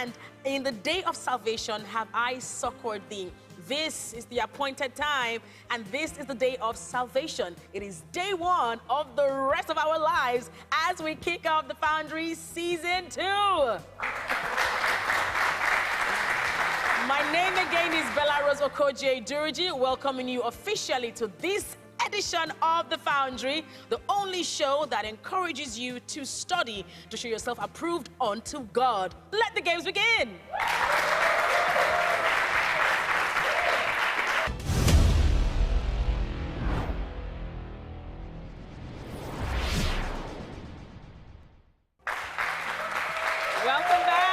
And in the day of salvation have I succored thee. This is the appointed time, and this is the day of salvation. It is day one of the rest of our lives as we kick off the Foundry Season 2. My name again is Bella Rose Okoje Durji, welcoming you officially to this edition of the Foundry, the only show that encourages you to study to show yourself approved unto God. Let the games begin. Welcome back.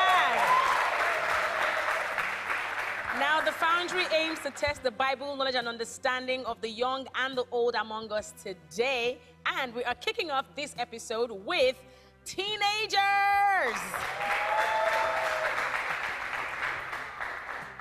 Now, the Foundry aims to test the Bible knowledge and understanding of the young and the old among us today. And we are kicking off this episode with teenagers.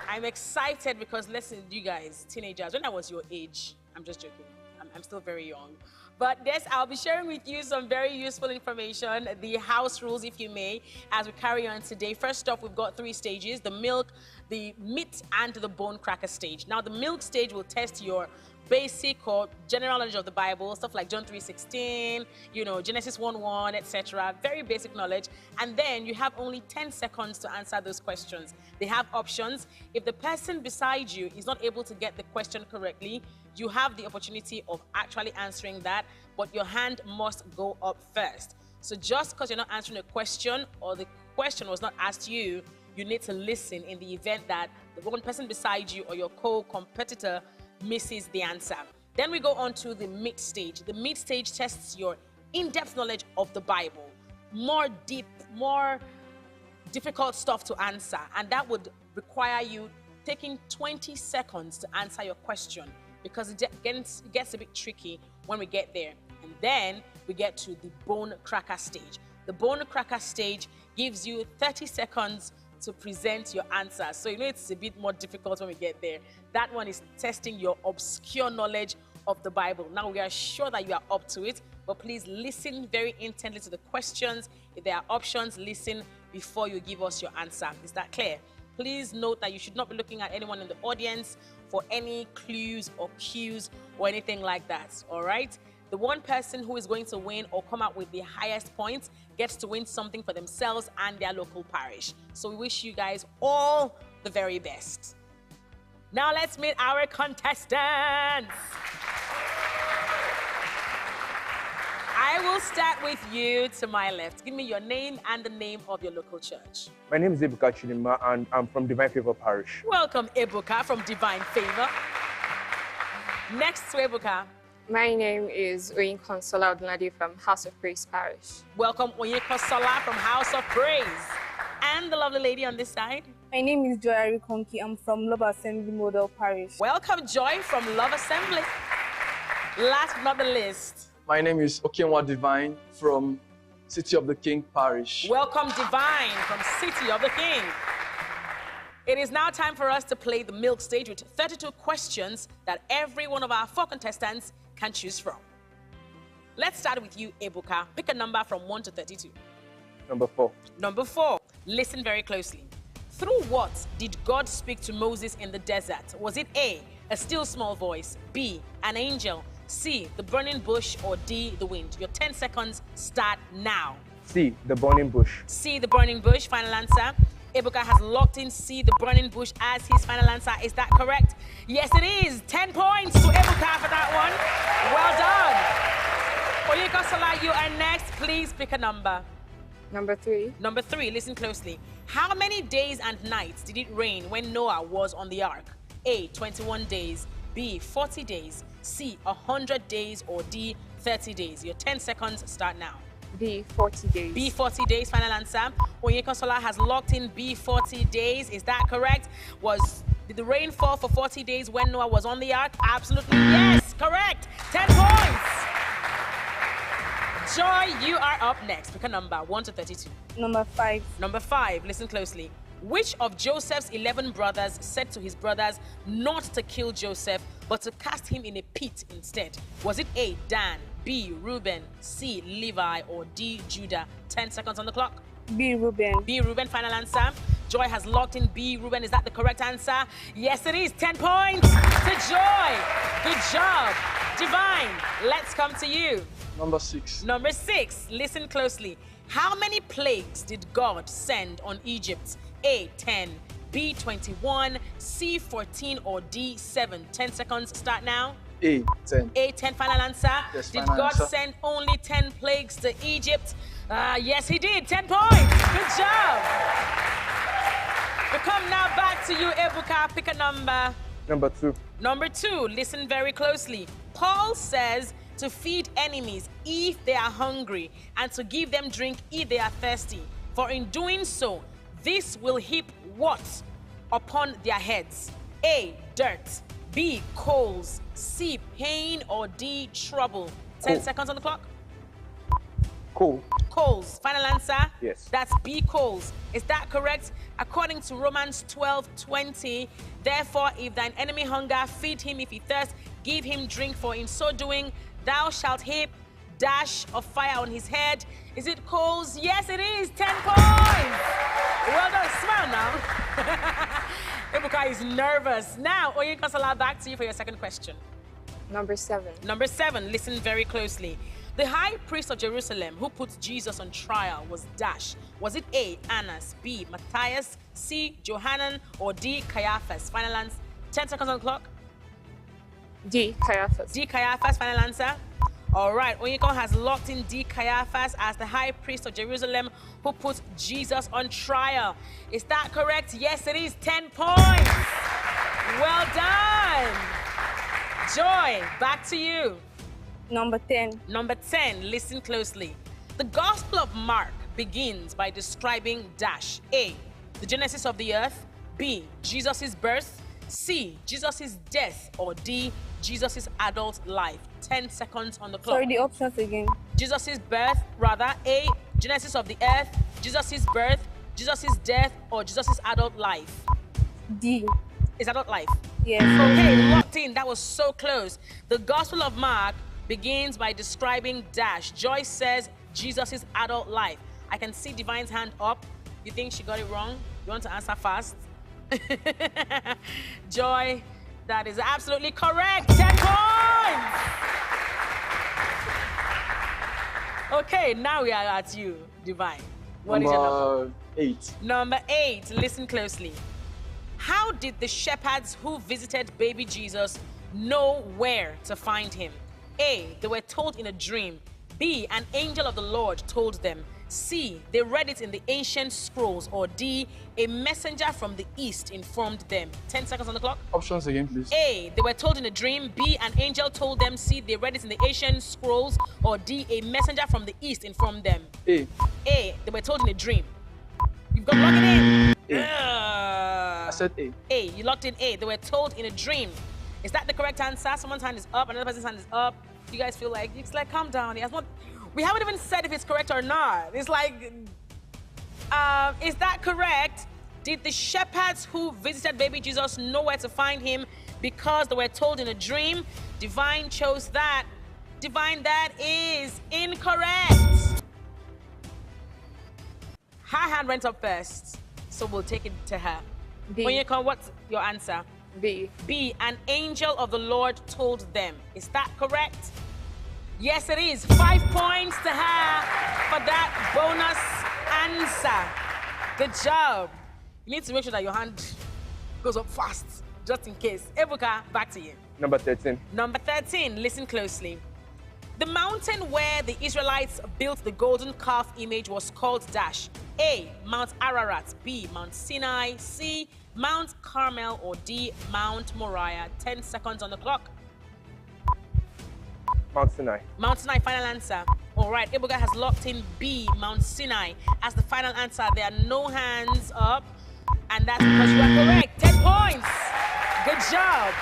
I'm excited because, listen, you guys, teenagers, when I was your age, I'm just joking, I'm still very young. But yes, I'll be sharing with you some very useful information, the house rules, if you may, as we carry on today. First off, we've got 3 stages: the milk, the meat, and the bone cracker stage. Now, the milk stage will test your basic or general knowledge of the Bible, stuff like John 3:16, you know, Genesis 1:1, etc. Very basic knowledge. And then you have only 10 seconds to answer those questions. They have options. If the person beside you is not able to get the question correctly, you have the opportunity of actually answering that, but your hand must go up first. So just because you're not answering a question or the question was not asked you, you need to listen in the event that the one person beside you or your co-competitor misses the answer. Then we go on to the meat stage. The meat stage tests your in-depth knowledge of the Bible. More deep, more difficult stuff to answer, and that would require you taking 20 seconds to answer your question, because it gets a bit tricky when we get there. And then we get to the bone cracker stage. The bone cracker stage gives you 30 seconds to present your answer. So you know it's a bit more difficult when we get there. That one is testing your obscure knowledge of the Bible. Now, we are sure that you are up to it, but please listen very intently to the questions. If there are options, listen before you give us your answer. Is that clear? Please note that you should not be looking at anyone in the audience for any clues or cues or anything like that, all right? The one person who is going to win or come out with the highest points gets to win something for themselves and their local parish. So we wish you guys all the very best. Now let's meet our contestants. I will start with you to my left. Give me your name and the name of your local church. My name is Ebuka Chidima, and I'm from Divine Favor Parish. Welcome, Ebuka, from Divine Favor. Next to Ebuka. My name is Oyin Consola Odunlade from House of Praise Parish. Welcome, Oyin Consola from House of Praise. And the lovely lady on this side. My name is Joy Arikonki. I'm from Love Assembly Model Parish. Welcome, Joy, from Love Assembly. Last but not the least. My name is Okenwa Divine from City of the King Parish. Welcome, Divine, from City of the King. It is now time for us to play the milk stage with 32 questions that every one of our 4 contestants can choose from. Let's start with you, Ebuka. Pick a number from 1 to 32. Number 4. Number 4. Listen very closely. Through what did God speak to Moses in the desert? Was it A, a still small voice, B, an angel, C, the burning bush, or D, the wind? Your 10 seconds start now. C, the burning bush. C, the burning bush, final answer. Ebuka has locked in C, the burning bush, as his final answer. Is that correct? Yes, it is. 10 points to Ebuka for that one. Well done. Oyin Consola, you are next. Please pick a number. Number 3. Number 3, listen closely. How many days and nights did it rain when Noah was on the ark? A, 21 days, B, 40 days, C, 100 days, or D, 30 days. Your 10 seconds start now. B, 40 days. B, 40 days, final answer. Oyin Consola has locked in B, 40 days. Is that correct? Did the rain fall for 40 days when Noah was on the ark? Absolutely yes, correct. 10 points. Joy, you are up next. Pick a number, 1 to 32. Number 5. Number 5, listen closely. Which of Joseph's 11 brothers said to his brothers not to kill Joseph, but to cast him in a pit instead? Was it A, Dan, B, Reuben, C, Levi, or D, Judah? 10 seconds on the clock. B, Reuben. B, Reuben, final answer. Joy has locked in B. Ruben, is that the correct answer? Yes, it is. 10 points to Joy. Good job. Divine, let's come to you. Number 6. Number 6, listen closely. How many plagues did God send on Egypt? A, 10, B, 21, C, 14, or D, 7? 10 seconds start now. A, 10. A, 10, final answer. Yes, did final God answer. send only 10 plagues to Egypt? Yes, he did. 10 points. Good job. We come now back to you, Ebuka. Pick a number. Number 2. Number 2, listen very closely. Paul says to feed enemies if they are hungry and to give them drink if they are thirsty. For in doing so, this will heap what upon their heads? A, dirt. B, coals. C, pain. Or D, trouble. 10 Coal. seconds on the clock. Cool. Coals. Final answer? Yes. That's B, coals. Is that correct? According to Romans 12:20, therefore, if thine enemy hunger, feed him. If he thirst, give him drink. For in so doing, thou shalt heap dash of fire on his head. Is it coals? Yes, it is. 10 points. Well done. Smile now. Ebuka is nervous. Now, Oyin Kansala, back to you for your second question. Number 7. Number 7, listen very closely. The high priest of Jerusalem who put Jesus on trial was dash. Was it A, Annas, B, Matthias, C, Johanan, or D, Caiaphas? Final answer. 10 seconds on the clock. D. Caiaphas. D, Caiaphas, final answer. All right, Onyeko has locked in D, Caiaphas as the high priest of Jerusalem who put Jesus on trial. Is that correct? Yes, it is. 10 points. Well done. Joy, back to you. Number 10. Number 10, listen closely. The Gospel of Mark begins by describing dash. A, the genesis of the earth. B, Jesus' birth. C, Jesus' death. Or D, Jesus' adult life. 10 seconds on the clock. Sorry, the options again. Jesus' birth, rather. A, genesis of the earth. Jesus' birth. Jesus' death. Or Jesus' adult life. D. Is adult life? Yes. Okay, locked in. That was so close. The Gospel of Mark begins by describing dash. Joyce says Jesus' adult life. I can see Divine's hand up. You think she got it wrong? You want to answer fast? Joy, that is absolutely correct. 10 points. Okay, now we are at you, Divine. What is your number? Number 8. Number 8, listen closely. How did the shepherds who visited baby Jesus know where to find him? A, they were told in a dream. B, an angel of the Lord told them. C, they read it in the ancient scrolls. Or D, a messenger from the east informed them. 10 seconds on the clock. Options again, please. A, they were told in a dream. B, an angel told them. C, they read it in the ancient scrolls. Or D, a messenger from the east informed them. A. A, they were told in a dream. You've got to lock it in. I said A. A, you locked in A. They were told in a dream. Is that the correct answer? Someone's hand is up, another person's hand is up. You guys feel like, it's like, calm down. He has not, we haven't even said if it's correct or not. It's like, is that correct? Did the shepherds who visited baby Jesus know where to find him because they were told in a dream? Divine chose that. Divine, that is incorrect. Her hand went up first, so we'll take it to her. B. Onyeka, what's your answer? B. B, an angel of the Lord told them. Is that correct? Yes, it is. 5 points to her for that bonus answer. Good job. You need to make sure that your hand goes up fast, just in case. Ebuka, back to you. Number 13. Number 13, listen closely. The mountain where the Israelites built the golden calf image was called dash. A, Mount Ararat. B, Mount Sinai. C, Mount Carmel. Or D, Mount Moriah. 10 seconds on the clock. Mount Sinai. Mount Sinai, final answer. All right, Ebuka has locked in B, Mount Sinai, as the final answer. There are no hands up, and that's because you are correct. 10 points. Good job.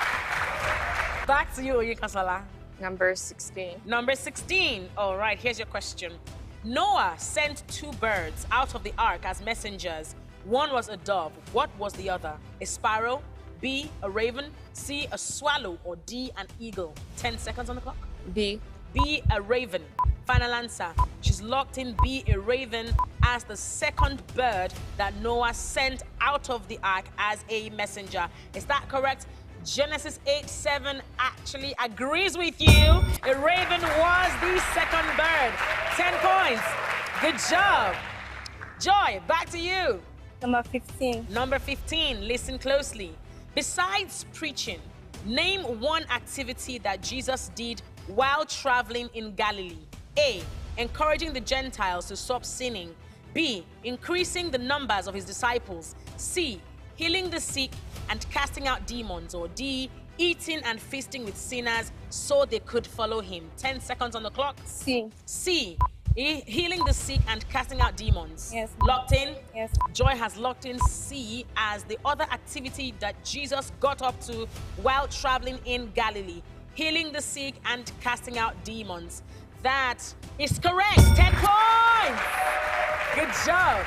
Back to you, Oyinkansala. Number 16. Number 16. All right, here's your question. Noah sent 2 birds out of the ark as messengers. One was a dove. What was the other? A sparrow, B, a raven, C, a swallow, or D, an eagle? 10 seconds on the clock. B. B, a raven. Final answer. She's locked in B, a raven, as the second bird that Noah sent out of the ark as a messenger. Is that correct? Genesis 8:7 actually agrees with you. A raven was the second bird. 10 points. Good job. Joy, back to you. Number 15. Number 15, listen closely. Besides preaching, name one activity that Jesus did while traveling in Galilee. A, encouraging the Gentiles to stop sinning. B, increasing the numbers of his disciples. C, healing the sick and casting out demons. Or D, eating and feasting with sinners so they could follow him. 10 seconds on the clock. C. C, healing the sick and casting out demons. Yes. Locked in? Yes. Joy has locked in C as the other activity that Jesus got up to while traveling in Galilee. Healing the sick and casting out demons. That is correct. 10 points. Good job.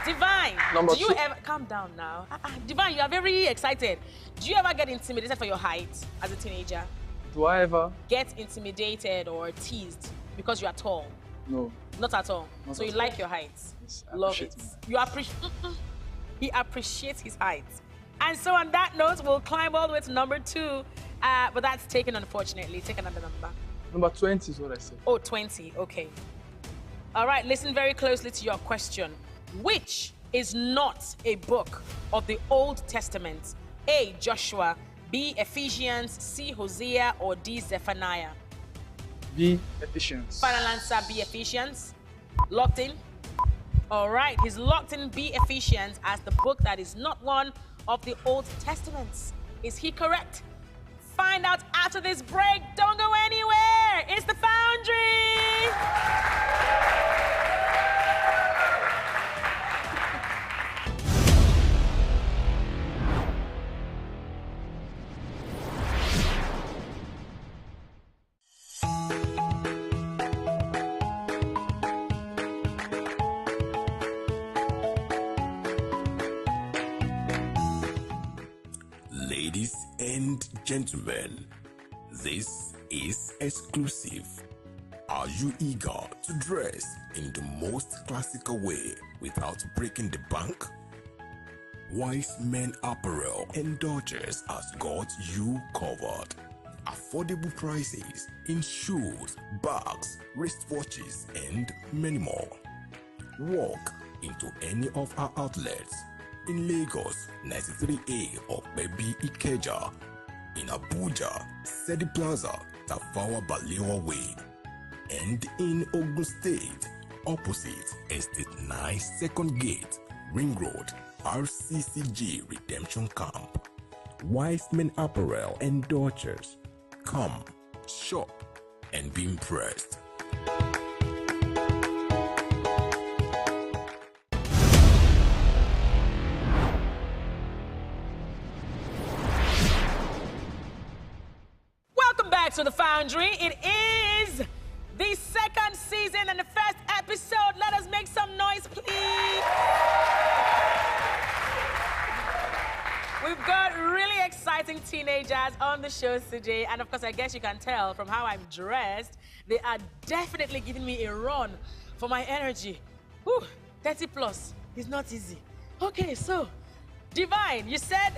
Divine, Number do you 2. ever... Calm down now. Divine, you are very excited. Do you ever get intimidated for your height as a teenager? Do I ever? Get intimidated or teased because you are tall? No. Not at all. Not So you at like your height? Yes, I Love appreciate it. it. You appreciate. He appreciates his height. And so on that note, we'll climb all the way to number 2. But that's taken, unfortunately. Take another number. Number 20 is what I said. Oh, 20. Okay. All right. Listen very closely to your question. Which is not a book of the Old Testament? A, Joshua. B, Ephesians. C, Hosea. Or D, Zephaniah. B, Ephesians. Final answer, B, Ephesians. Locked in? All right, he's locked in B, Ephesians as the book that is not one of the Old Testaments. Is he correct? Find out after this break. Don't go anywhere. It's the Foundry. Ladies and gentlemen, this is exclusive. Are you eager to dress in the most classical way without breaking the bank? Wise Men Apparel and Dodgers has got you covered. Affordable prices in shoes, bags, wristwatches, and many more. Walk into any of our outlets in Lagos, 93A of Baby Ikeja, in Abuja, Sedi Plaza, Tafawa Balewa Way, and in Ogun State, opposite Estate 9 Second Gate, Ring Road, RCCG Redemption Camp. Wise Men Apparel and Dodgers. Come, shop, and be impressed. To the Foundry. It is the second season and the first episode. Let us make some noise, please. We've got really exciting teenagers on the show today. And of course, I guess you can tell from how I'm dressed, they are definitely giving me a run for my energy. Whew, 30 plus is not easy. Okay, so Divine, you said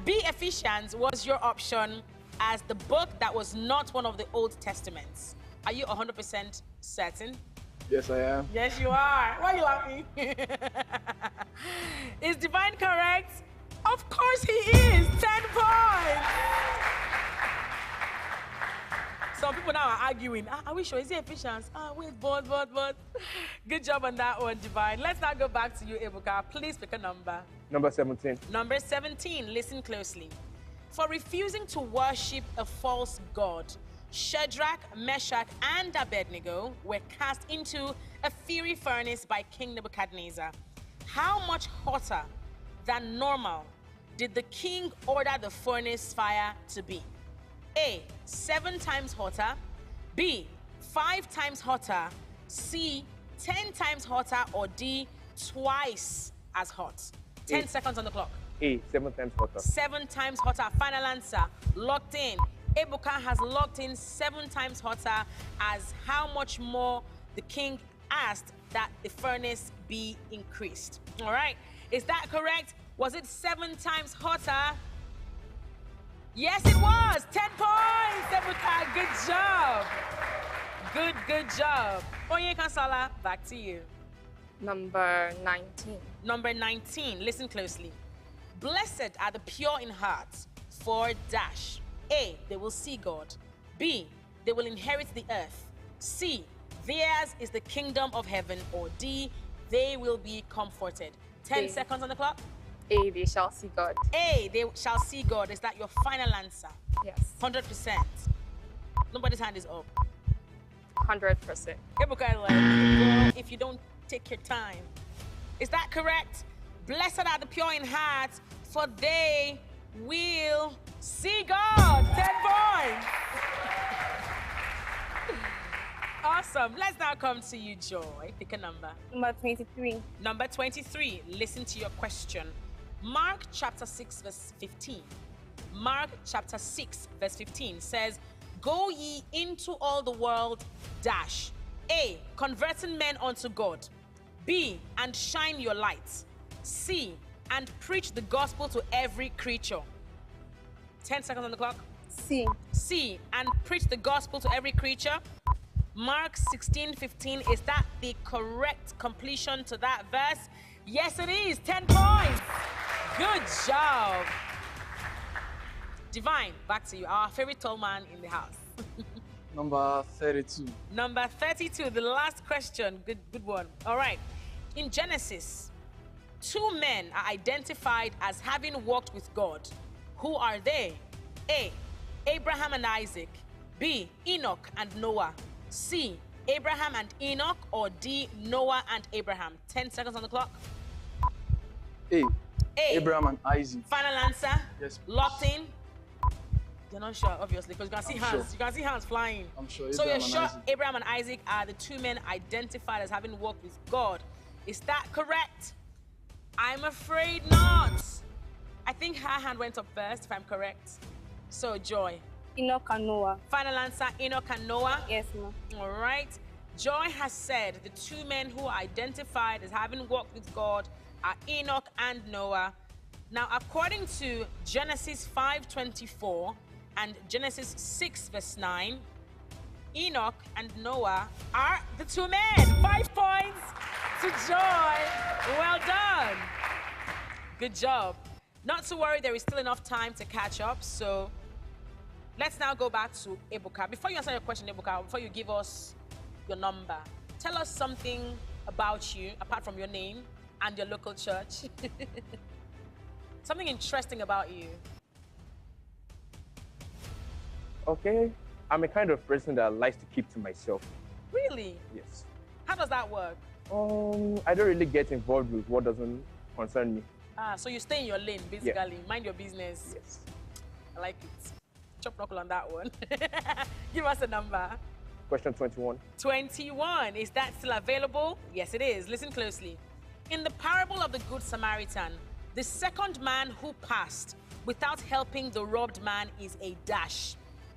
B, Ephesians was your option as the book that was not one of the Old Testaments. Are you 100% certain? Yes, I am. Yes, you are. Why are you laughing? Is Divine correct? Of course he is. 10 points. Some people now are arguing. Are we sure? Is it Ephesians? Wait, but. Good job on that one, Divine. Let's now go back to you, Ebuka. Please pick a number. Number 17. Number 17. Listen closely. For refusing to worship a false god, Shadrach, Meshach, and Abednego were cast into a fiery furnace by King Nebuchadnezzar. How much hotter than normal did the king order the furnace fire to be? A, 7 times hotter. B, 5 times hotter. C, 10 times hotter. Or D, twice as hot. 10 seconds on the clock. A, 7 times hotter. 7 times hotter. Final answer. Locked in. Ebuka has locked in 7 times hotter as how much more the king asked that the furnace be increased. All right, is that correct? Was it 7 times hotter? Yes, it was. 10 points, Ebuka. Good job. Good job. Onye Kansala, back to you. Number 19. Number 19, listen closely. Blessed are the pure in heart, for dash. A, they will see God. B, they will inherit the earth. C, theirs is the kingdom of heaven. Or D, they will be comforted. 10 A. seconds on the clock. A, they shall see God. A, they shall see God. Is that your final answer? Yes. 100%. Nobody's hand is up. 100%. Ebuka, like, well, if you don't take your time. Is that correct? Blessed are the pure in heart, for they will see God. 10 points. Awesome. Let's now come to you, Joy. Pick a number. Number 23. Number 23. Listen to your question. Mark chapter 6, verse 15. Mark chapter 6, verse 15 says, go ye into all the world, dash. A, converting men unto God. B, and shine your lights. C, and preach the gospel to every creature. 10 seconds on the clock. C. C, and preach the gospel to every creature. Mark 16:15, is that the correct completion to that verse? Yes, it is. 10 points. Good job. Divine, back to you. Our favorite tall man in the house. Number 32. Number 32, the last question. Good one. All right. In Genesis, 2 men are identified as having walked with God. Who are they? A, Abraham and Isaac. B, Enoch and Noah. C, Abraham and Enoch. Or D, Noah and Abraham. 10 seconds on the clock. A. A. Abraham and Isaac. Final answer? Yes, please. Locked in? You're not sure, obviously, because you can see I'm hands. sure. You can see hands flying. I'm sure. So you're Abraham and sure Isaac. Abraham and Isaac are the 2 men identified as having walked with God. Is that correct? I'm afraid not. I think her hand went up first, if I'm correct. So, Joy. Enoch and Noah. Final answer, Enoch and Noah? Yes, ma'am. All right. Joy has said the 2 men who are identified as having walked with God are Enoch and Noah. Now, according to Genesis 5:24 and Genesis 6, verse 9, Enoch and Noah are the 2 men. 5 points to Joy. Well done. Good job. Not to worry, there is still enough time to catch up. So let's now go back to Ebuka. Before you answer your question, Ebuka, before you give us your number, tell us something about you, apart from your name and your local church. Something interesting about you. Okay. I'm a kind of person that likes to keep to myself. Really? Yes. How does that work? I don't really get involved with what doesn't concern me. So you stay in your lane, basically. Mind your business. Yes. I like it. Chop knuckle on that one. Give us a number. Question 21. 21. Is that still available? Yes, it is. Listen closely. In the parable of the Good Samaritan, the second man who passed without helping the robbed man is a dash.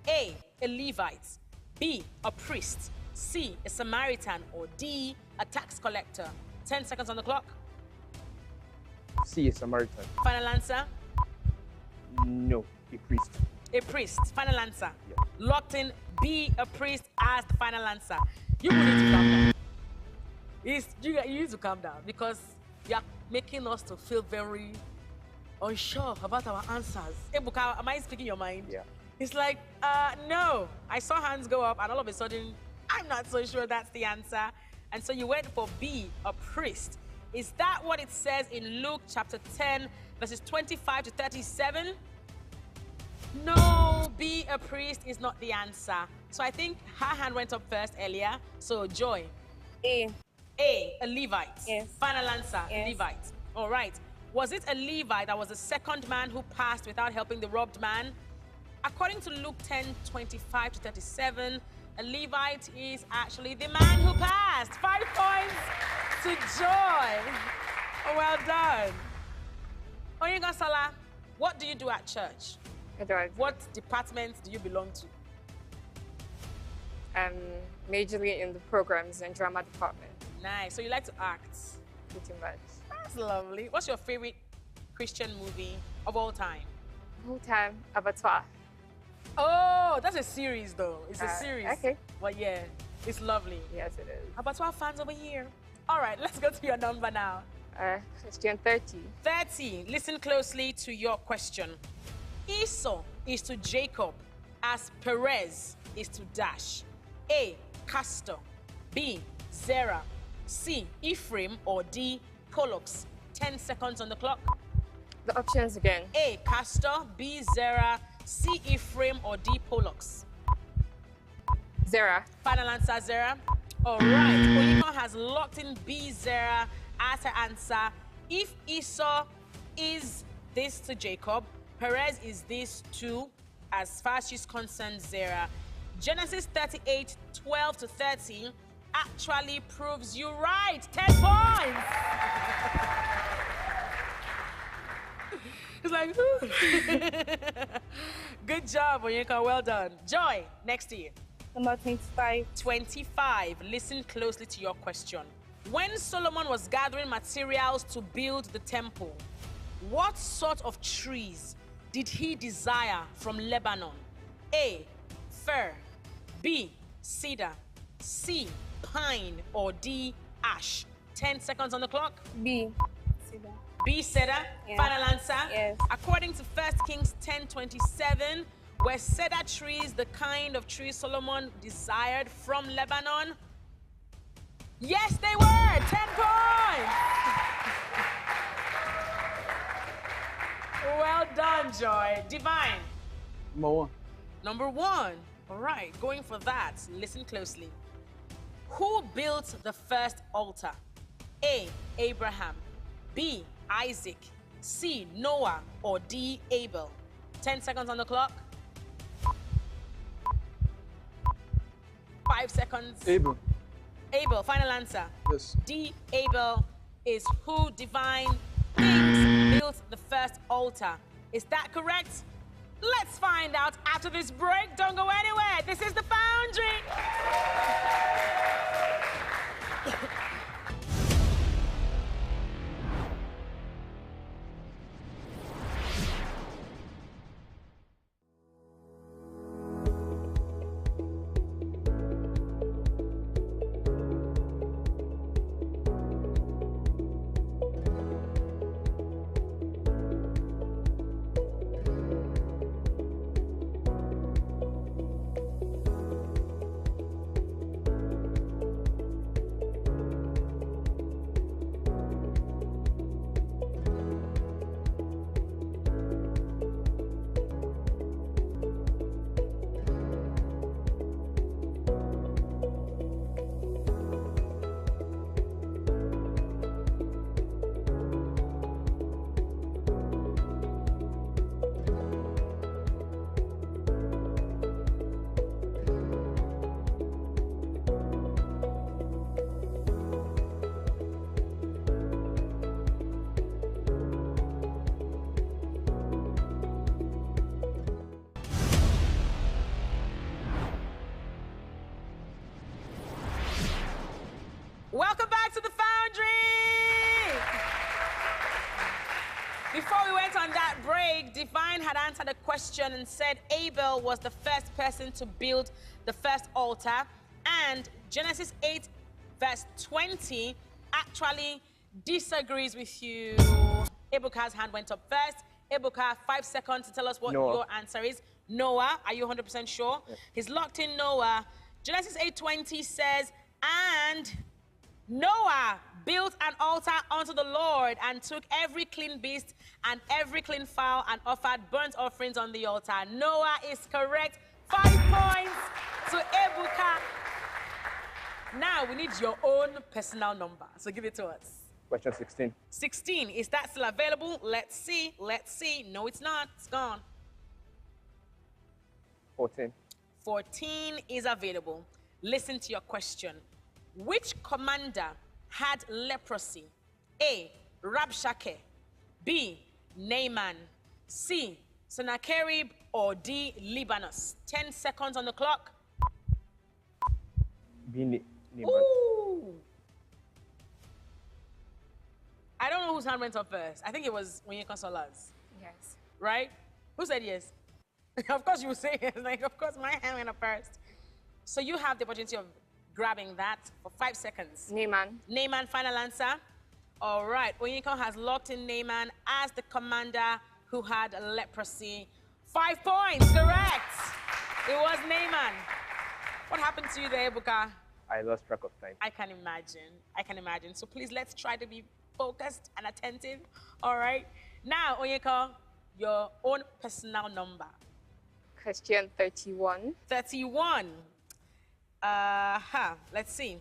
A, a Levite. B, a priest. C, a Samaritan. Or D, a tax collector. 10 seconds on the clock. C, a Samaritan. Final answer? No, a priest. A priest. Final answer. Yeah. Locked in. B, a priest as the final answer. You will need to calm down. You need to calm down because you are making us to feel very unsure about our answers. Ebuka, am I speaking your mind? Yeah. It's like, no. I saw hands go up and all of a sudden, I'm not so sure that's the answer. And so you went for B, a priest. Is that what it says in Luke chapter 10, verses 25 to 37? No, be a priest is not the answer. So I think her hand went up first earlier. So Joy. A. A, a Levite. Yes. Final answer, Yes. Levite. All right. Was it a Levite that was the second man who passed without helping the robbed man? According to Luke 10, 25 to 37, a Levite is actually the man who passed. 5 points to Joy. Well done. Onyegasala, what do you do at church? Edward. What department do you belong to? Majorly in the programs and drama department. Nice. So you like to act? Pretty much. That's lovely. What's your favorite Christian movie of all time? Whole time, Abattoir. Oh, that's a series though. It's a series. Okay. But yeah, it's lovely. Yes, it is. Abattoir fans over here. All right, let's go to your number now. Question 30. 30. Listen closely to your question. Esau is to Jacob as Perez is to Dash. A. Castor. B. Zerah. C. Ephraim or D. Pollux. 10 seconds on the clock. The options again. A. Castor. B. Zerah. C. Ephraim or D. Pollux. Zerah. Final answer, Zerah. All right. Olikon has locked in B. Zerah as her answer. If Esau is this to Jacob, Perez is this to, as far as she's concerned, Zerah. Genesis 38, 12 to 13 actually proves you right. 10 points. It's like, good job, Onyeka. Well done. Joy, next to you. Number 25. 25. Listen closely to your question. When Solomon was gathering materials to build the temple, what sort of trees did he desire from Lebanon? A. Fir. B. Cedar. C. Pine or D. Ash. 10 seconds on the clock. B. Cedar. B. Cedar. Yeah. Final answer. Yes. According to 1 Kings 10:27, were cedar trees the kind of trees Solomon desired from Lebanon? Yes, they were. 10 points. Well done, Joy. Divine. Number 1. Number 1. All right, going for that. Listen closely. Who built the first altar? A. Abraham. B. Isaac. C. Noah or D. Abel. 10 seconds on the clock. 5 seconds. Abel. Abel, final answer. Yes. D. Abel is who Divine thinks built the first altar. Is that correct? Let's find out after this break. Don't go anywhere. This is the Foundry. Welcome back to the Foundry! Before we went on that break, Divine had answered a question and said Abel was the first person to build the first altar. And Genesis 8, verse 20 actually disagrees with you. Ebuka's hand went up first. Ebuka, 5 seconds to tell us what your answer is. Noah, are you 100% sure? Yes. He's locked in Noah. Genesis 8:20 says, and Noah built an altar unto the Lord and took every clean beast and every clean fowl and offered burnt offerings on the altar. Noah is correct. 5 points to Ebuka. Now we need your own personal number, so give it to us. Question 16. 16, is that still available? Let's see, let's see. No, it's not, it's gone. 14. 14 is available. Listen to your question. Which commander had leprosy? A. Rabshakeh. B. Naaman. C. Sennacherib or D, Libanus? 10 seconds on the clock. B, Naaman. Ooh. I don't know whose hand went up first. I think it was Onyeka Sola's. Yes. Right? Who said yes? Of course you will say yes. Like, of course my hand went up first. So you have the opportunity of grabbing that for 5 seconds. Naaman. Naaman, final answer. All right. Onyeka has locked in Naaman as the commander who had leprosy. 5 points, correct. It was Naaman. What happened to you there, Ebuka? I lost track of time. I can imagine. I can imagine. So please, let's try to be focused and attentive. All right. Now, Onyeka, your own personal number. Question 31. 31. Let's see.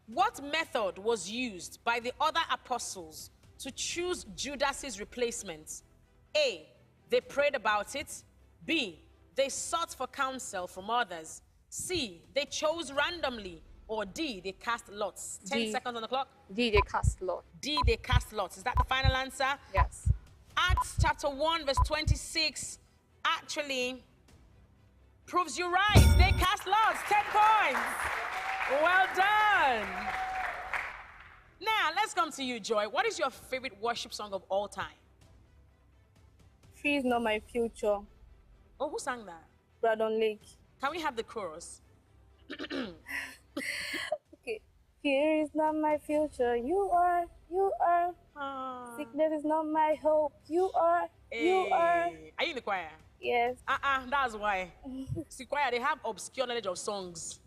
What method was used by the other apostles to choose Judas's replacement? A, they prayed about it. B, they sought for counsel from others. C, they chose randomly. Or D, they cast lots. 10 seconds on the clock. D, they cast lot. D, they cast lots. Is that the final answer? Yes. Acts chapter 1, verse 26 actually proves you right. They cast lots. 10 points. Well done. Now, let's come to you, Joy. What is your favorite worship song of all time? She is not my future. Oh, who sang that? Brandon Lake. Can we have the chorus? Okay. Fear is not my future. You are. Ah. Sickness is not my hope. You are. You are. Are you in the choir? Yes. That's why. See, choir, they have obscure knowledge of songs.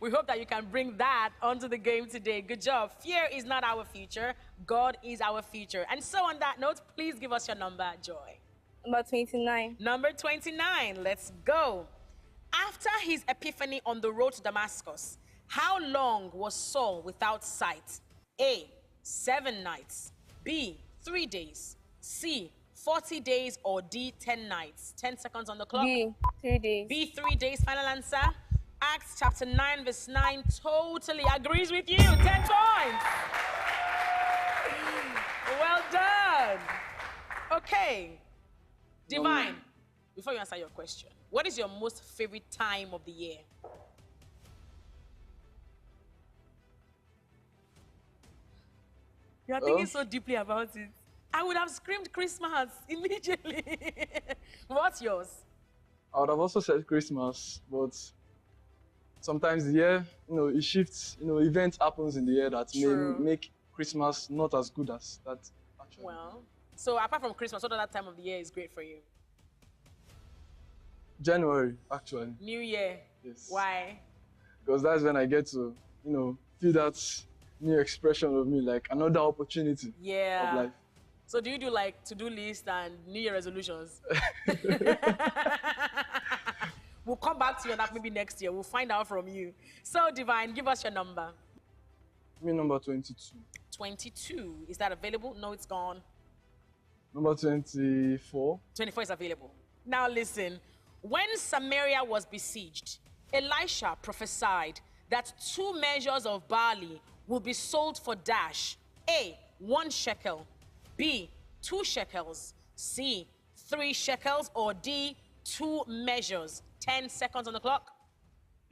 We hope that you can bring that onto the game today. Good job. Fear is not our future. God is our future. And so on that note, please give us your number, Joy. Number 29. Number 29. Let's go. After his epiphany on the road to Damascus, how long was Saul without sight? A, 7 nights. B, 3 days. C, 40 days. Or D, 10 nights. 10 seconds on the clock. B, 3 days. B, 3 days. Final answer. Acts chapter 9, verse 9 totally agrees with you. 10 points. Well done. Okay. Divine, before you answer your question, what is your most favorite time of the year? You are thinking so deeply about it. I would have screamed Christmas immediately. What's yours? I would have also said Christmas, but sometimes the year, it shifts. Events happens in the year that True. may make Christmas not as good as that actually. Well, so apart from Christmas, what other time of the year is great for you? January, actually. New Year. Yes. Why? Because that's when I get to, feel that new expression of me, like another opportunity Yeah. of life. So do you do like to-do list and New Year resolutions? We'll come back to you on that maybe next year. We'll find out from you. So Divine, give us your number. Me number 22. 22. Is that available? No, it's gone. Number 24. 24 is available. Now listen. When Samaria was besieged, Elisha prophesied that 2 measures of barley will be sold for dash. A, 1 shekel. B, 2 shekels. C, 3 shekels. Or D, 2 measures. 10 seconds on the clock.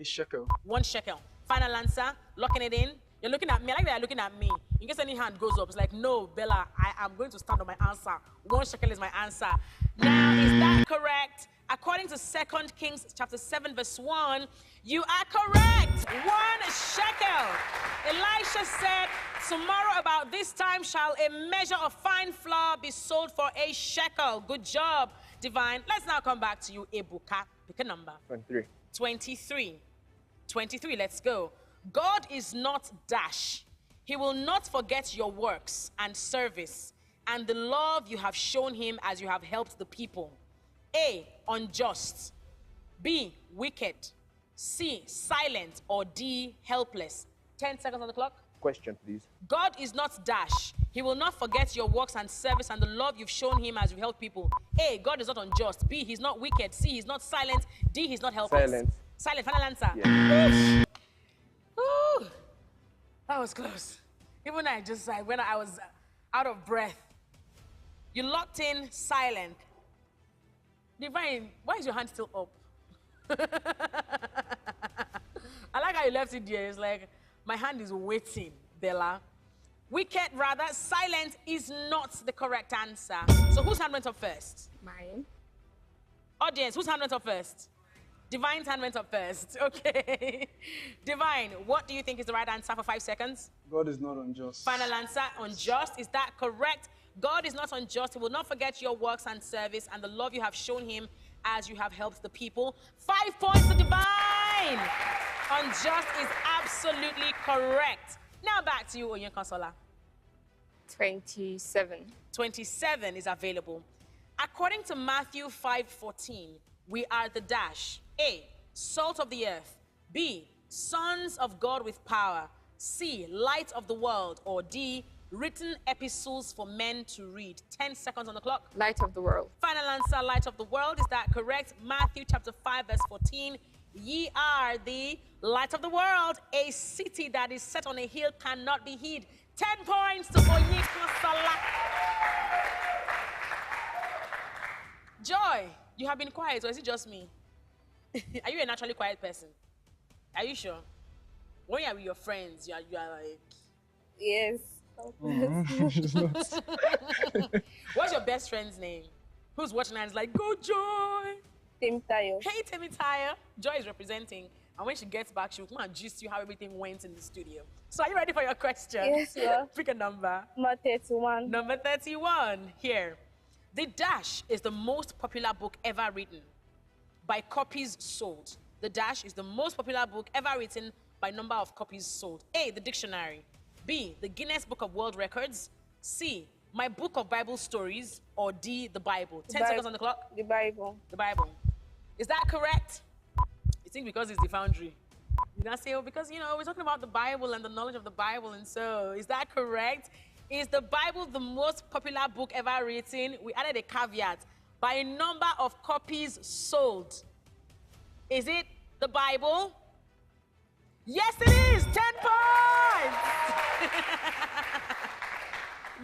A shekel. 1 shekel. Final answer. Locking it in. You're looking at me. I like that you're looking at me. In case any hand goes up, it's like, no, Bella, I am going to stand on my answer. 1 shekel is my answer. Now, is that correct? According to 2 Kings chapter 7, verse 1, you are correct. 1 shekel. Elisha said, tomorrow about this time shall a measure of fine flour be sold for a shekel. Good job, Divine. Let's now come back to you, Ebuka. Pick a number. 23. 23. 23, let's go. God is not dash. He will not forget your works and service and the love you have shown him as you have helped the people. A, unjust. B, wicked. C, silent. Or D, helpless. 10 seconds on the clock. Question, please. God is not dash. He will not forget your works and service and the love you've shown him as you help people. A, God is not unjust. B, he's not wicked. C, he's not silent. D, he's not helpless. Silent. Silent. Final answer. Yeah. That was close. Even when I was out of breath, You locked in silent. Divine, why is your hand still up? I like how you left it there. It's like, my hand is waiting, Bella. Wicked, rather, silent is not the correct answer. So whose hand went up first? Mine. Audience, whose hand went up first? Divine's hand went up first. Okay. Divine, what do you think is the right answer for 5 seconds? God is not unjust. Final answer, unjust. Is that correct? God is not unjust. He will not forget your works and service and the love you have shown him as you have helped the people. 5 points to Divine. Unjust is absolutely correct. Now back to you, Onyekonsola. 27. 27 is available. According to Matthew 5:14, we are the dash. A, salt of the earth. B, sons of God with power. C, light of the world. Or D, written epistles for men to read. 10 seconds on the clock. Light of the world. Final answer, light of the world. Is that correct? Matthew chapter 5 verse 14. Ye are the light of the world. A city that is set on a hill cannot be hid. 10 points to Onyekonsola. Joy, you have been quiet, or is it just me? Are you a naturally quiet person? Are you sure? When you are with your friends, you are like... Yes. What's your best friend's name? Who's watching and is like, go Joy! Temitayo. Hey, Temitayo. Joy is representing. And when she gets back, she'll come and gist you how everything went in the studio. So are you ready for your question? Yes, sir. Pick a number. Number 31. Number 31. Here. The Dash is the most popular book ever written by copies sold. The Dash is the most popular book ever written by number of copies sold. A, the dictionary. B, the Guinness Book of World Records. C, my book of Bible stories. Or D, the Bible. 10 seconds on the clock. The Bible. The Bible. Is that correct? You think because it's the Foundry? You not say, oh, because, you know, we're talking about the Bible and the knowledge of the Bible, and so, is that correct? Is the Bible the most popular book ever written? We added a caveat. By a number of copies sold. Is it the Bible? Yes, it is! 10 points!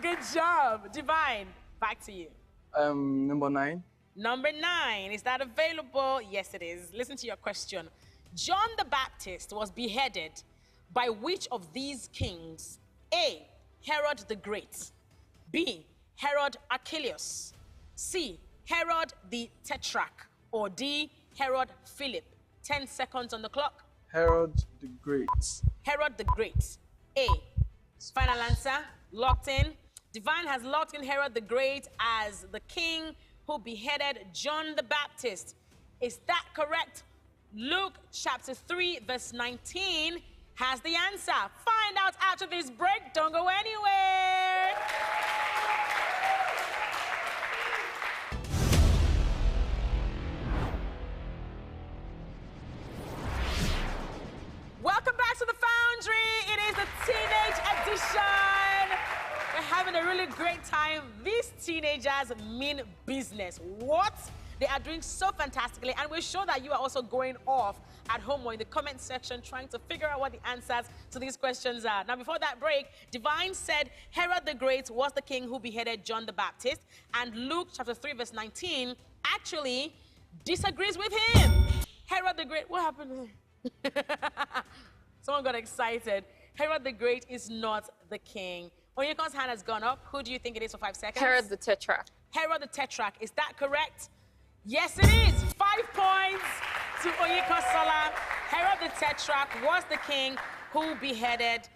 Good job. Divine, back to you. Number 9. Number 9, is that available? Yes, it is. Listen to your question. John the Baptist was beheaded by which of these kings? A, Herod the Great. B, Herod Archelaus. C, Herod the Tetrarch. Or D, Herod Philip. 10 seconds on the clock. Herod the Great. Herod the Great. A, final answer, locked in. Divine has locked in Herod the Great as the king who beheaded John the Baptist. Is that correct? Luke chapter 3 verse 19 has the answer. Find out after this break. Don't go anywhere. Welcome back to the Foundry. It is the teenage edition. We're having a really great time. These teenagers mean business. What? They are doing so fantastically, and we're sure that you are also going off at home or in the comment section trying to figure out what the answers to these questions are. Now, before that break, Divine said Herod the Great was the king who beheaded John the Baptist, and Luke chapter 3 verse 19 actually disagrees with him. Herod the Great, what happened? Someone got excited. Herod the Great is not the king. Onyekon's hand has gone up. Who do you think it is for 5 seconds? Herod the Tetrarch. Herod the Tetrarch. Is that correct? Yes, it is. 5 points to Onyekonsola. Herod the Tetrarch was the king who beheaded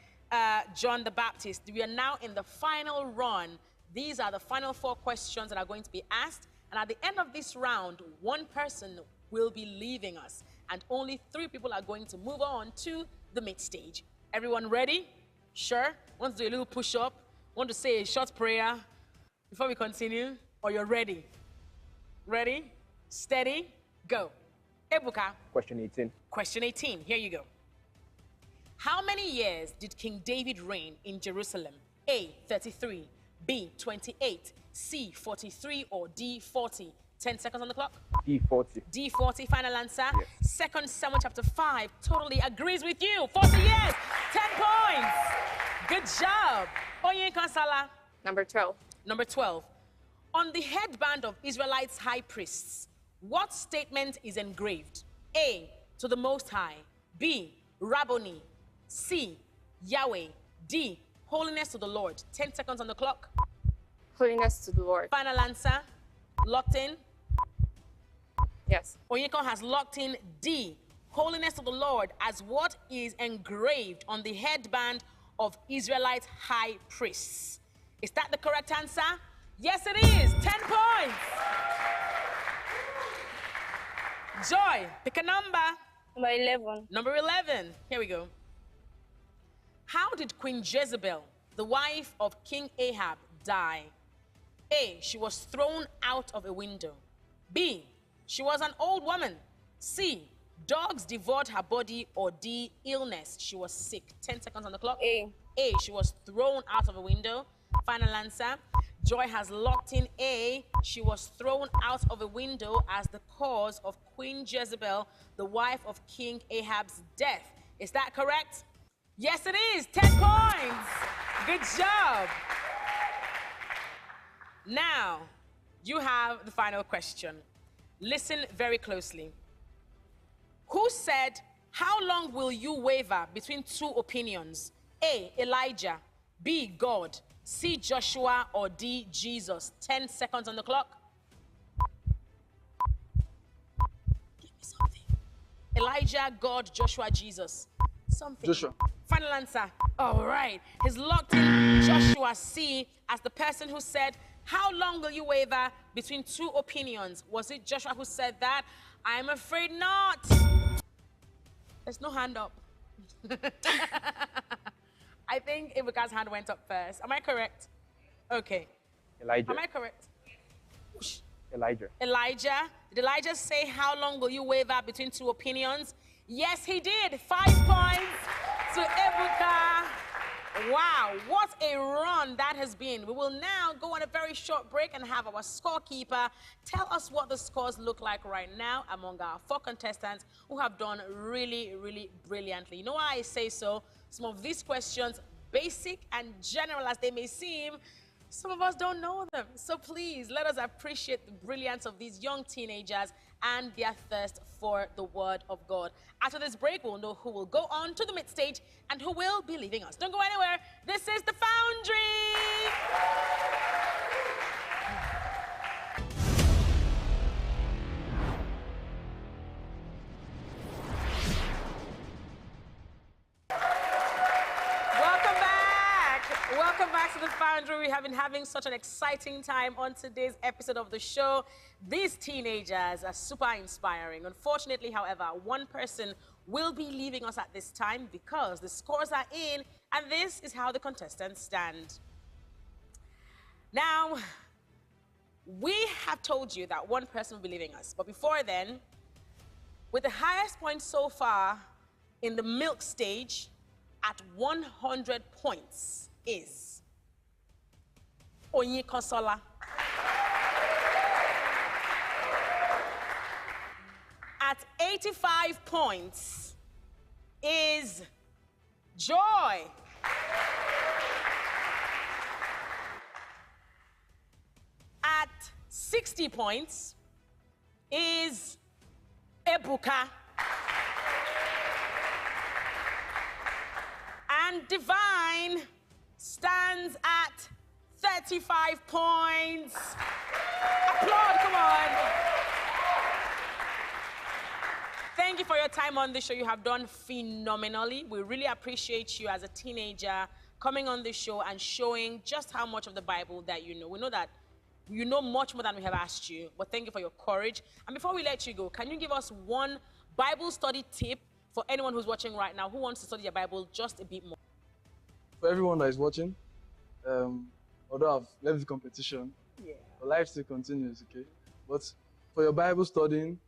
John the Baptist. We are now in the final run. These are the final 4 questions that are going to be asked. And at the end of this round, 1 person will be leaving us. And only 3 people are going to move on to the mid stage. Everyone ready? Sure? Want to do a little push-up? Want to say a short prayer before we continue? Or you're ready? Ready? Steady? Go. Ebuka. Question 18. Question 18. Here you go. How many years did King David reign in Jerusalem? A, 33. B, 28. C, 43. Or D, 40. 10 seconds on the clock. D40. D40, final answer. Yes. 2 Samuel chapter 5 totally agrees with you. 40 years, 10 points. Good job. Onyekonsola. Number 12. Number 12. On the headband of Israelites' high priests, what statement is engraved? A, to the Most High. B, Rabboni. C, Yahweh. D, holiness to the Lord. 10 seconds on the clock. Holiness to the Lord. Final answer. Locked in. Yes. Onyeko has locked in D, holiness to the Lord, as what is engraved on the headband of Israelite high priests. Is that the correct answer? Yes, it is. 10 points. Joy, pick a number. Number 11. Number 11. Here we go. How did Queen Jezebel, the wife of King Ahab, die? A, she was thrown out of a window. B, she was an old woman. C, dogs devoured her body. Or D, illness, she was sick. 10 seconds on the clock. A. A, she was thrown out of a window. Final answer. Joy has locked in A, she was thrown out of a window as the cause of Queen Jezebel, the wife of King Ahab's death. Is that correct? Yes, it is. 10 points. Good job. Now, you have the final question. Listen very closely. Who said, how long will you waver between two opinions? A, Elijah. B, God. C, Joshua. Or D, Jesus. 10 seconds on the clock. Give me something. Elijah, God, Joshua, Jesus. Something. Joshua. Final answer. All right. He's locked in Joshua C as the person who said, how long will you waver between two opinions? Was it Joshua who said that? I'm afraid not. There's no hand up. I think Ibuka's hand went up first. Am I correct? Okay. Elijah. Am I correct? Elijah. Elijah. Did Elijah say, how long will you waver between two opinions? Yes, he did. 5 points to Ibuka. Wow, what a run that has been. We will now go on a very short break and have our scorekeeper tell us what the scores look like right now among our 4 contestants who have done really, really brilliantly. You know why I say so? Some of these questions, basic and general as they may seem, some of us don't know them. So please, let us appreciate the brilliance of these young teenagers and their thirst for the Word of God. After this break, we'll know who will go on to the mid stage and who will be leaving us. Don't go anywhere. This is the Foundry. Welcome back to the Foundry. We have been having such an exciting time on today's episode of the show. These teenagers are super inspiring. Unfortunately, however, one person will be leaving us at this time because the scores are in, and this is how the contestants stand. Now, we have told you that one person will be leaving us, but before then, with the highest point so far in the milk stage at 100 points, is Onyeko. At 85 points is Joy. At 60 points is Ebuka. And Divine stands at 35 points. Applaud, come on. Thank you for your time on the show. You have done phenomenally. We really appreciate you as a teenager coming on the show and showing just how much of the Bible that you know. We know that you know much more than we have asked you, but thank you for your courage. And before we let you go, can you give us one Bible study tip for anyone who's watching right now who wants to study their Bible just a bit more? For everyone that is watching, although I've left the competition, life still continues, okay? But for your Bible studying,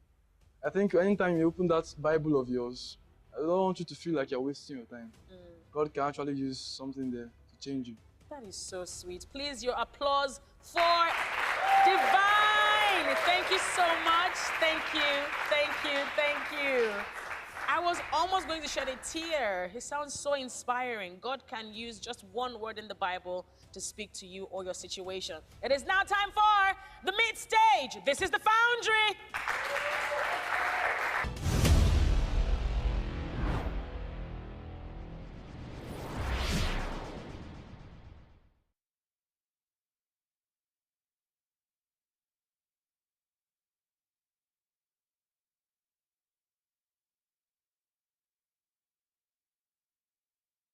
I think anytime you open that Bible of yours, I don't want you to feel like you're wasting your time. God can actually use something there to change you. That is so sweet. Please, your applause for Divine. Thank you so much. Thank you, thank you, thank you. I was almost going to shed a tear. He sounds so inspiring. God can use just one word in the Bible to speak to you or your situation. It is now time for the mid stage. This is the Foundry.